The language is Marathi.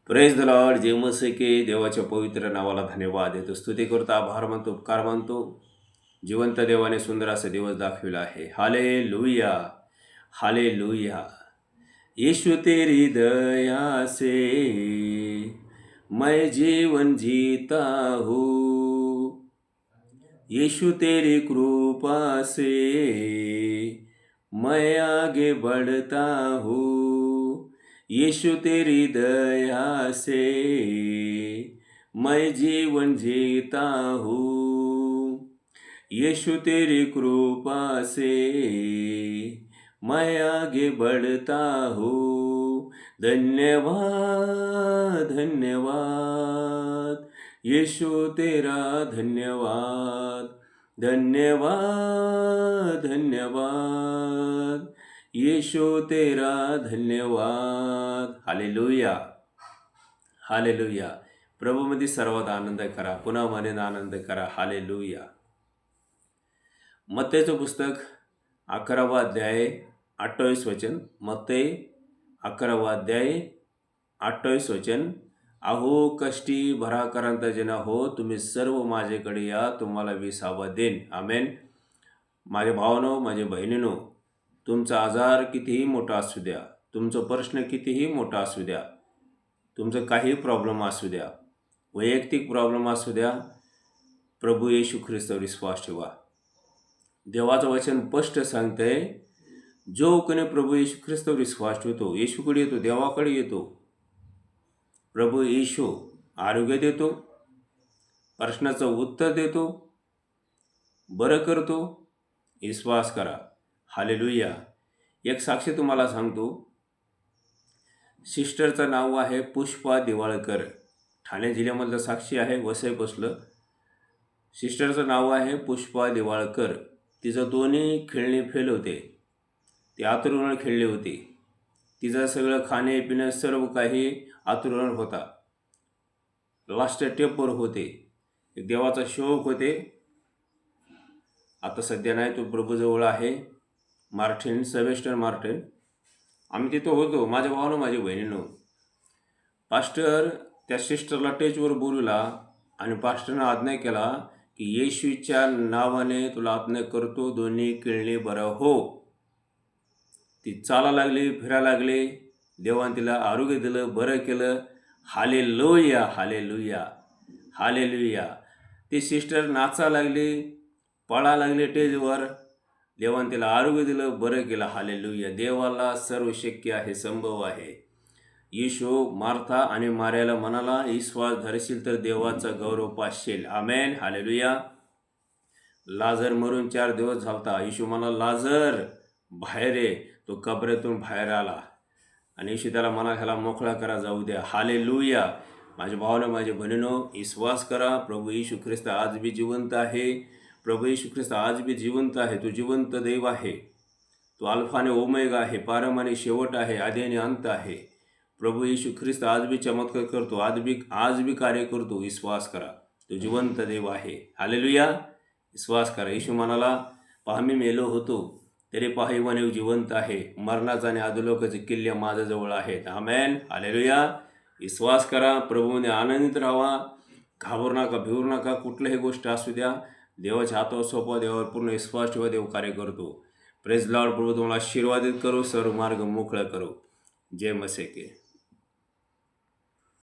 Praise the Lord. जे मसे के देवाच्या पवित्र नावाला धन्यवाद देतो, स्तुती करतो, आभार मानतो, उपकार मानतो. जिवंत देवाने सुंदर असा दिवस दाखविला आहे. Hallelujah, hallelujah. यीशु तेरी दया से मैं जीवन जीता हूँ, यीशु तेरी कृपा से मैं आगे बढ़ता हूँ, यीशु तेरी दया से मैं जीवन जीता हूँ, यीशु तेरी कृपा से मैं आगे बढ़ता हूँ. धन्यवाद धन्यवाद यीशु तेरा धन्यवाद, धन्यवाद धन्यवाद यीशु तेरा धन्यवाद. Hallelujah, hallelujah. प्रभूमध्ये सर्वात आनंद करा, पुन्हा मनेन आनंद करा. हालेलुया. मत्तेचं पुस्तक 11वा अध्याय 28 वचन. मत्ते 11वा अध्याय 28 वचन. अहो कष्टी भराक्रांत जना हो, तुम्ही सर्व माझ्याकडे या, तुम्हाला विसावा देईन. आमेन. माझ्या भावानो, माझ्या बहिणीनो, तुमचा आजार कितीही मोठा असू द्या, तुमचं प्रश्न कितीही मोठा असू द्या, तुमचं काही प्रॉब्लेम असू द्या, वैयक्तिक प्रॉब्लेम असू द्या, प्रभू येशू ख्रिस्तावर विश्वास ठेवा. देवाचं वचन स्पष्ट सांगतंय, जो कोणी प्रभू येशू ख्रिस्तावर विश्वास ठेवतो, येशूकडे येतो, देवाकडे येतो, प्रभू येशू आरोग्य देतो, प्रश्नाचं उत्तर देतो, बरं करतो. विश्वास करा. हालेलुया. एक साक्षी तुम्हाला सांगतो. सिस्टरचं नाव आहे पुष्पा दिवाळकर. ठाणे जिल्ह्यामधलं साक्षी आहे, वसई बसलं. सिस्टरचं नाव आहे पुष्पा दिवाळकर. तिचं दोन्ही खेळणे फेल होते, ती आतुरपणे खेळली होती. तिचं सगळं खाणे पिणं सर्व काही आतुरपणे होता, लास्ट टेपवर होते. एक देवाचा शोक होते. आता सध्या नाही, तो प्रभूजवळ आहे. Martin, Sebastian Martin. आम्ही तिथं होतो, माझ्या भावानं, माझ्या बहिणीनं. पास्टर त्या सिस्टरला टेचवर बोलवला आणि पास्टरनं आज्ञा केला की येशूच्या नावाने तुला आज्ञा करतो, दोन्ही किळणे बरं हो. ती चाला लागली, फिरा लागली. देवाने तिला आरोग्य दिलं, बरं केलं. Hallelujah, hallelujah, hallelujah. ती सिस्टर नाचा लागली, पळा लागली टेजवर. देवाने तिला आरोग्य दिलं, बरं केलं. हालेलुया. देवाला सर्व शक्य आहे, संभव आहे. येशू मार्था आणि मार्याला म्हणाला, विश्वास धरशील तर देवाचा गौरव पासशील. आमेन. हालेलुया. लाजर मरून 4 दिवस झालता. येशू म्हणाला, लाजर बाहेर ये. तो कबरेतून बाहेर आला आणि येशू त्याला म्हणा, ह्याला मोकळा करा, जाऊ द्या. हालेलुया. माझ्या भावानं, माझ्या बहिणीनो, विश्वास करा. प्रभू येशू ख्रिस्त आज बी जिवंत आहे. प्रभू येशू ख्रिस्त आज बी जिवंत आहे. तो जिवंत देव आहे. तो अल्फा आणि ओमेगा आहे, प्रारंभ आणि शेवट आहे, आदी आणि अंत आहे. प्रभू येशू ख्रिस्त आज बी चमत्कार करतो, आज बी कार्य करतो. विश्वास करा, तो जिवंत देव आहे. हालेलुया. विश्वास करा. येशू म्हणाला, पहा मी मेलो होतो, तरी पहा इवाने जिवंत आहे. मरणाचा आणि अधोलोकाचे किल्ले माझ्याजवळ आहेत. आमेन. हालेलुया. विश्वास करा. प्रभूने आनंदित राहा. घाबरू नका, भिवू नका. कुठल्याही गोष्ट असू द्या, देवाच्या हातावर सोपा, देवावर पूर्ण विश्वास ठेवा, देव कार्य करतो. Praise Lord. प्रभू तुम्हाला आशीर्वादित करो, सर्व मार्ग मोकळा करो. जय मसीह के.